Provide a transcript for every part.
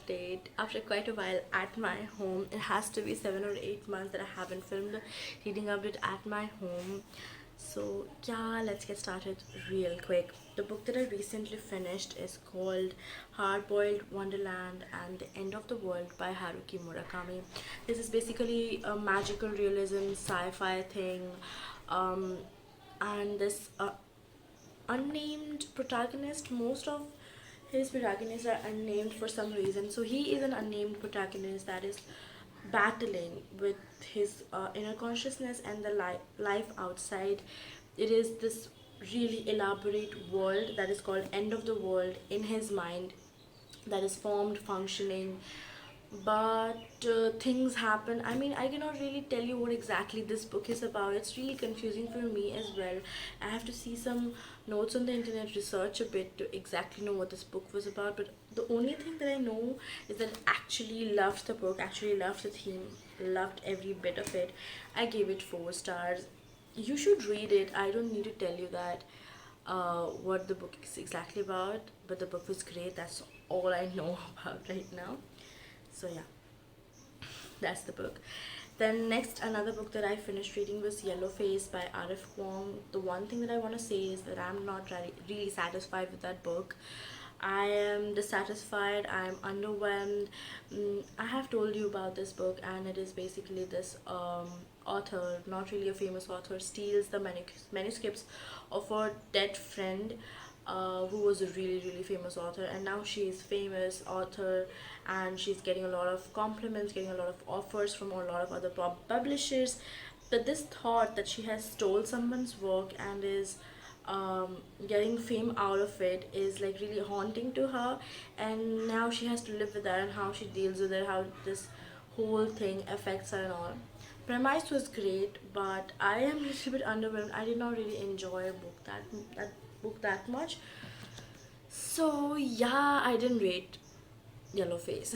update. After quite a while at my home, it has to be 7 or 8 months that I haven't filmed a reading update at my home. So yeah, let's get started real quick. The book that I recently finished is called Hard Boiled Wonderland and the End of the World by Haruki Murakami. This is basically a magical realism sci-fi thing, um, and this unnamed protagonist. Most of his protagonists are unnamed for some reason, so he is an unnamed protagonist that is battling with his inner consciousness and the life outside. It is this really elaborate world that is called end of the world in his mind, that is formed, functioning, but things happen. I mean, I cannot really tell you what exactly this book is about. It's really confusing for me as well. I have to see some notes on the internet, research a bit to exactly know what this book was about. But the only thing that I know is that I actually loved the book, actually loved the theme, loved every bit of it. I gave it 4 stars. You should read it. I don't need to tell you that what the book is exactly about, but the book was great. That's all I know about right now. So yeah, that's the book. Then next, another book that I finished reading was Yellow Face by Arif Wong. The one thing that I want to say is that I'm not really satisfied with that book. I am dissatisfied, I'm underwhelmed. I have told you about this book, and it is basically this author, not really a famous author, steals the manuscripts of her dead friend, who was a really famous author, and now she is famous author, and she's getting a lot of compliments, getting a lot of offers from a lot of other publishers. But this thought that she has stole someone's work and is getting fame out of it is like really haunting to her, and now she has to live with that, and how she deals with it, how this whole thing affects her and all. Premise was great, but I am a little bit underwhelmed. I did not really enjoy a book that much. So yeah, I didn't rate Yellow Face.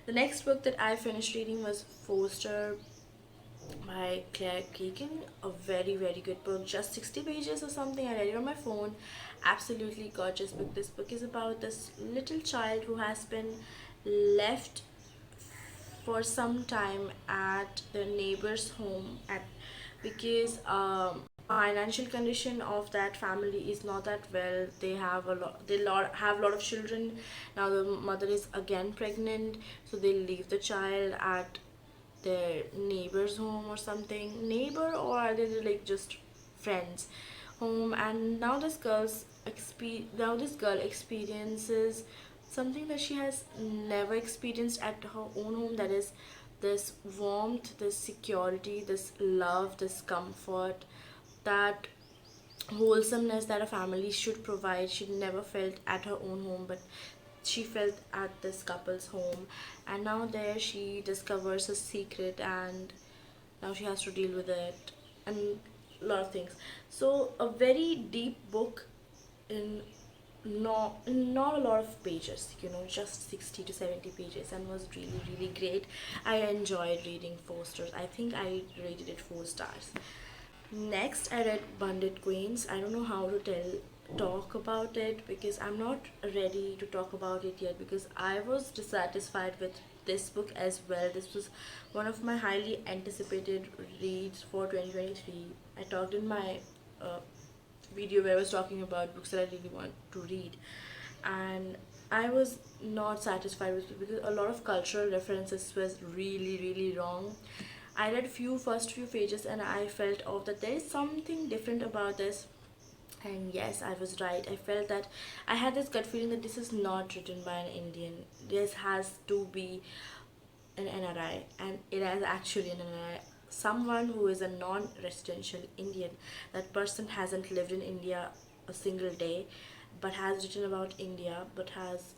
The next book that I finished reading was Foster by Claire Keegan. A very good book, just 60 pages or something. I read it on my phone. Absolutely gorgeous book. This book is about this little child who has been left for some time at the neighbor's home at because financial condition of that family is not that well. They have have a lot of children. Now the mother is again pregnant, so they leave the child at their neighbor's home or something. Neighbor, or are they like just friends home? And now this girl experiences something that she has never experienced at her own home, that is this warmth, this security, this love, this comfort, that wholesomeness that a family should provide. She never felt at her own home, but she felt at this couple's home. And now there she discovers a secret, and now she has to deal with it, and a lot of things. So a very deep book in not a lot of pages, just 60 to 70 pages, and was really great. I enjoyed reading Foster's. I think I rated it 4 stars. Next, I read Bandit Queens. I don't know how to talk about it, because I'm not ready to talk about it yet, because I was dissatisfied with this book as well. This was one of my highly anticipated reads for 2023. I talked in my video where I was talking about books that I really want to read, and I was not satisfied with it because a lot of cultural references was really wrong. I read first few pages, and I felt, oh, that there is something different about this. And yes, I was right. I felt that I had this gut feeling that this is not written by an Indian. This has to be an NRI, and it is actually an NRI. Someone who is a non residential Indian. That person hasn't lived in India a single day, but has written about India, but has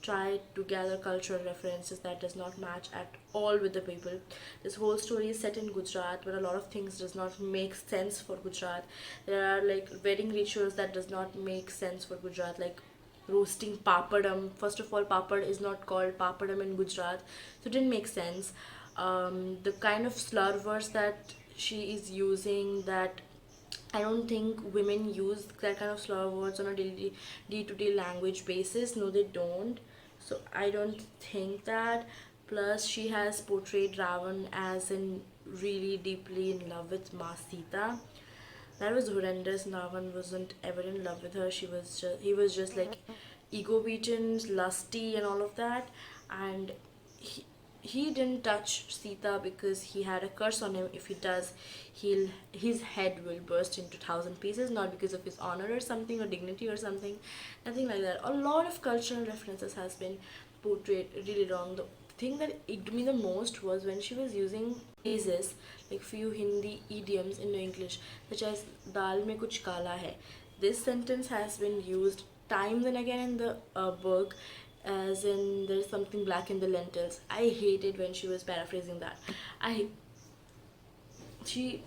tried to gather cultural references that does not match at all with the people. This whole story is set in Gujarat, but a lot of things does not make sense for Gujarat. There are like wedding rituals that does not make sense for Gujarat, like roasting papadam. First of all, papad is not called papadam in Gujarat, so it didn't make sense. The kind of slur words that she is using, that I don't think women use that kind of slur words on a day to day language basis. No, they don't. So I don't think that. Plus, she has portrayed Ravan as in really deeply in love with Ma Sita. That was horrendous. Ravan wasn't ever in love with her. He was just like ego beaten, lusty, and all of that. And he, he didn't touch Sita because he had a curse on him. If he does, his head will burst into 1,000 pieces. Not because of his honor or something, or dignity or something, nothing like that. A lot of cultural references has been portrayed really wrong. The thing that irked me the most was when she was using phrases like few Hindi idioms into English, such as "dal mein kuch kala hai." This sentence has been used times and again in the book, as in there's something black in the lentils. I hated when she was paraphrasing that. I she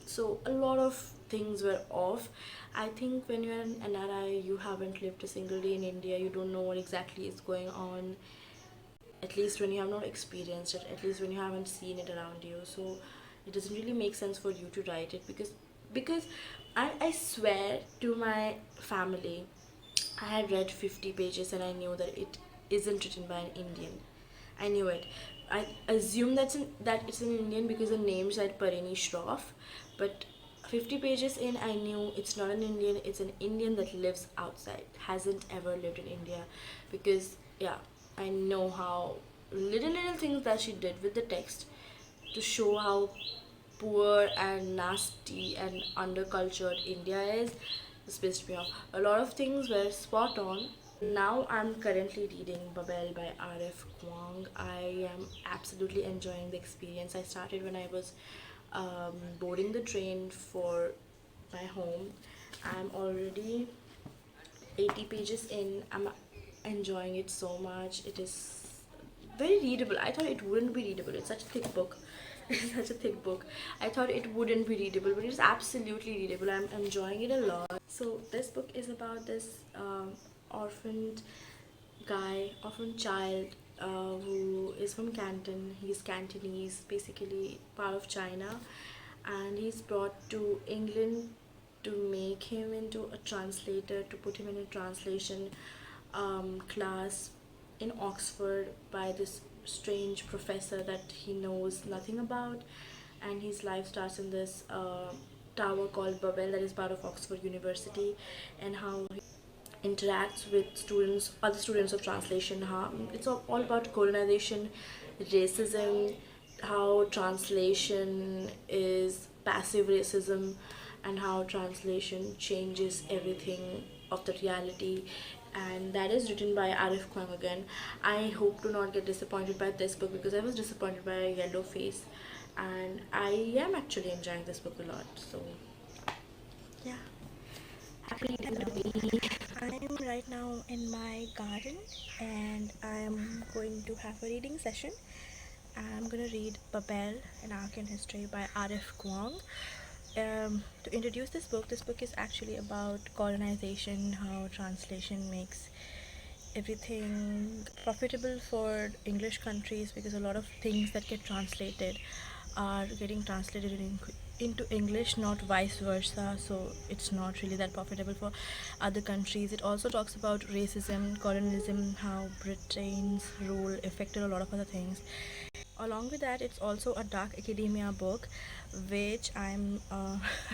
So a lot of things were off. I think when you're an NRI, you haven't lived a single day in India, you don't know what exactly is going on, at least when you have not experienced it, at least when you haven't seen it around you. So it doesn't really make sense for you to write it, because I swear to my family, I had read 50 pages and I knew that it isn't written by an Indian. I knew it. I assume that it's an Indian because the name said Parini Shroff, but 50 pages in, I knew it's not an Indian, it's an Indian that lives outside, hasn't ever lived in India. Because, yeah, I know how little things that she did with the text to show how poor and nasty and undercultured India is. This pissed me off. A lot of things were spot on. Now I'm currently reading Babel by R.F. Kuang. I am absolutely enjoying the experience. I started when I was boarding the train for my home. I'm already 80 pages in. I'm enjoying it so much. It is very readable. I thought it wouldn't be readable. It's such a thick book. It's such a thick book. I thought it wouldn't be readable, but it's absolutely readable. I'm enjoying it a lot. So this book is about this orphaned child who is from Canton. He's Cantonese, basically part of China, and he's brought to England to make him into a translator, to put him in a translation class in Oxford by this strange professor that he knows nothing about. And his life starts in this tower called Babel, that is part of Oxford University, and how he interacts with other students of translation. How it's all about colonization, racism, how translation is passive racism, and how translation changes everything of the reality. And that is written by Arif Kwang again. I hope to not get disappointed by this book, because I was disappointed by Yellow Face, and I am actually enjoying this book a lot. So yeah, happy to be. I'm right now in my garden and I'm going to have a reading session. I'm gonna read Babel, an Arc in History by Arif Kwang. To introduce this book is actually about colonization, how translation makes everything profitable for English countries, because a lot of things that get translated are getting translated into English, not vice versa. So it's not really that profitable for other countries. It also talks about racism, colonialism, how Britain's rule affected a lot of other things. Along with that, it's also a dark academia book, which I'm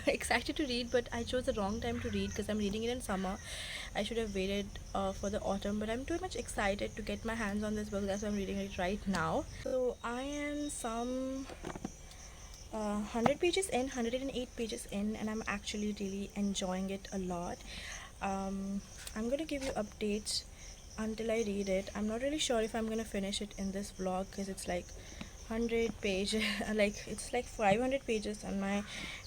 excited to read, but I chose the wrong time to read because I'm reading it in summer. I should have waited for the autumn, but I'm too much excited to get my hands on this book. That's why I'm reading it right now. So I am some 108 pages in, and I'm actually really enjoying it a lot. I'm gonna give you updates until I read it. I'm not really sure if I'm gonna finish it in this vlog, because it's like 100 pages it's like 500 pages, and my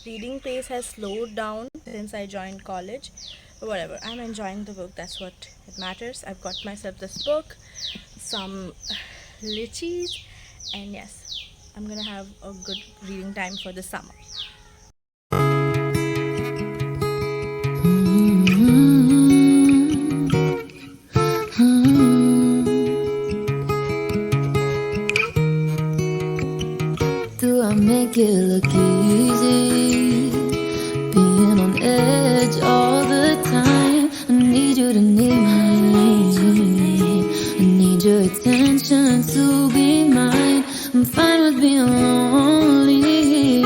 reading pace has slowed down since I joined college. But whatever, I'm enjoying the book. That's what it matters. I've got myself this book, some lychees, and yes, I'm gonna have a good reading time for the summer. Do I make it look easy? Being on edge all the time. I need you to need me. I need you fine with being lonely,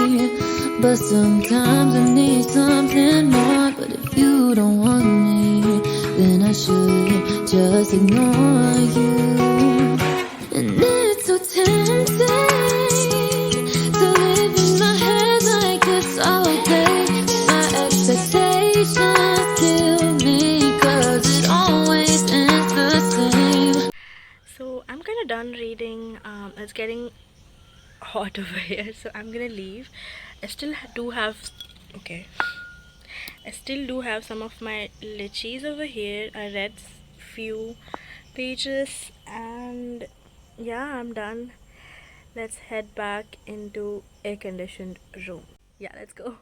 but sometimes I need something more. But if you don't want me, then I should just ignore you. And it's so tempting to live in my head like it's all day. My expectations kill me, 'cause it always ends the same. So I'm kind of done reading. It's getting hot over here, so I'm gonna leave. I still do have I still do have some of my lychees over here. I read few pages and yeah, I'm done. Let's head back into air-conditioned room. Yeah, let's go.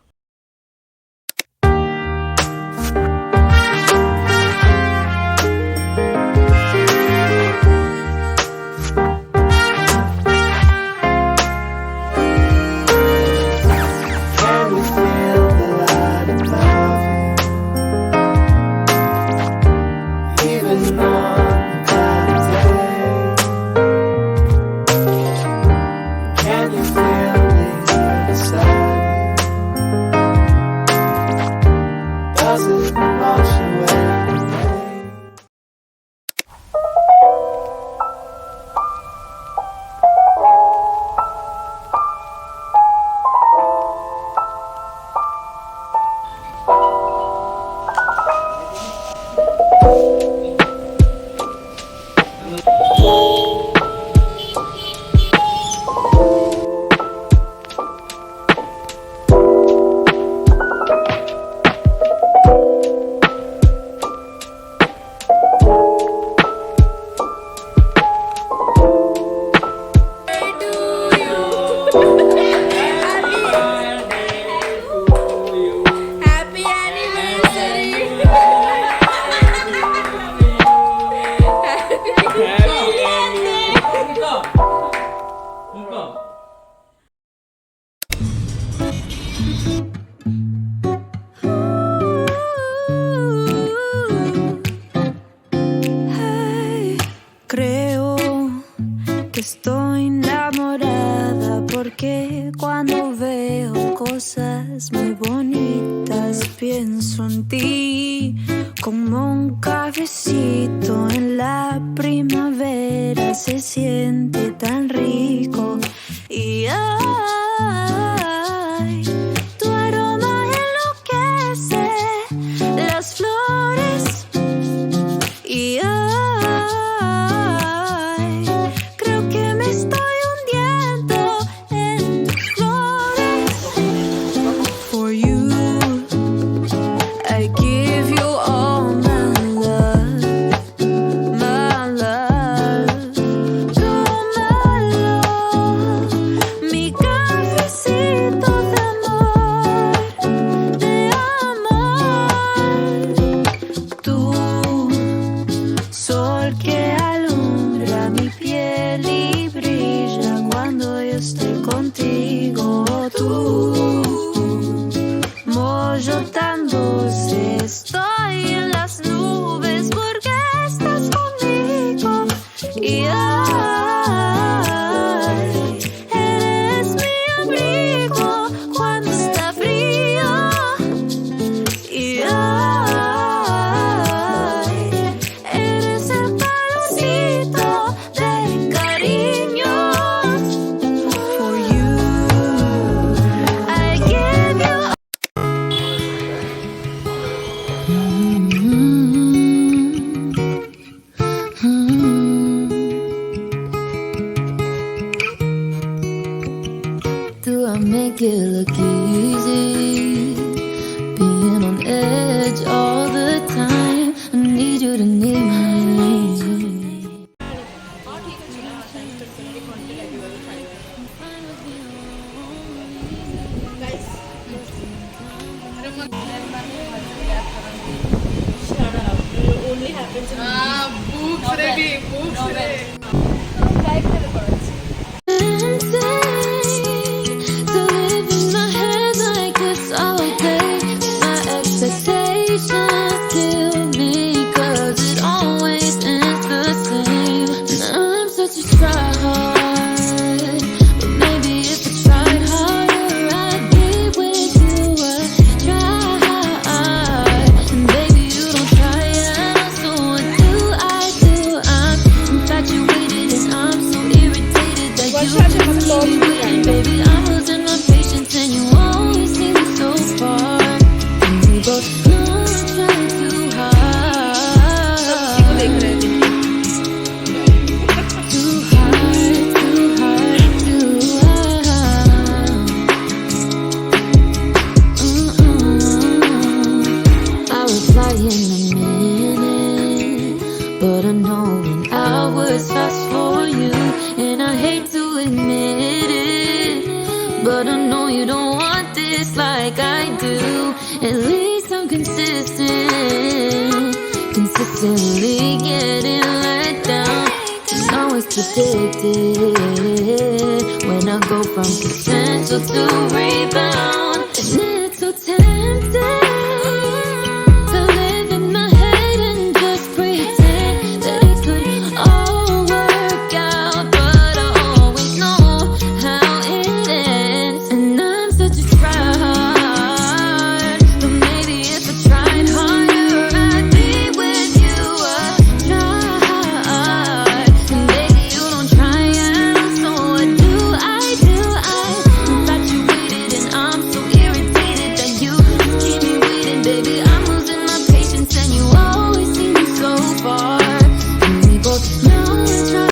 Creo que estoy enamorada porque cuando veo cosas muy bonitas pienso en ti como un cafecito en la primavera. Se siente tan rico y ay, tu aroma enloquece las flores y ay, creo que me estoy hundiendo en tus flores. For you, I give you all my love, tómalo, mi cafecito de amor, tú, sol que alumbra mi piel y brilla cuando yo estoy contigo. Tú, mollo tan dulce, estoy en las nubes porque estás conmigo. Y ay, eres mi abrigo cuando está frío. Y ay, eres el calorcito de cariño. For you, I give you. Do I make it look easy? Being on edge all the time. I need you to need me. Shut up. It only happens in Books ready, books ready. To live in my head like it's all day. My expectations kill me, 'cause it always ends the same. And I'm such a try hard, like I do. At least I'm consistent, consistently getting let down. You know it's predicted when I go from potential to rebound.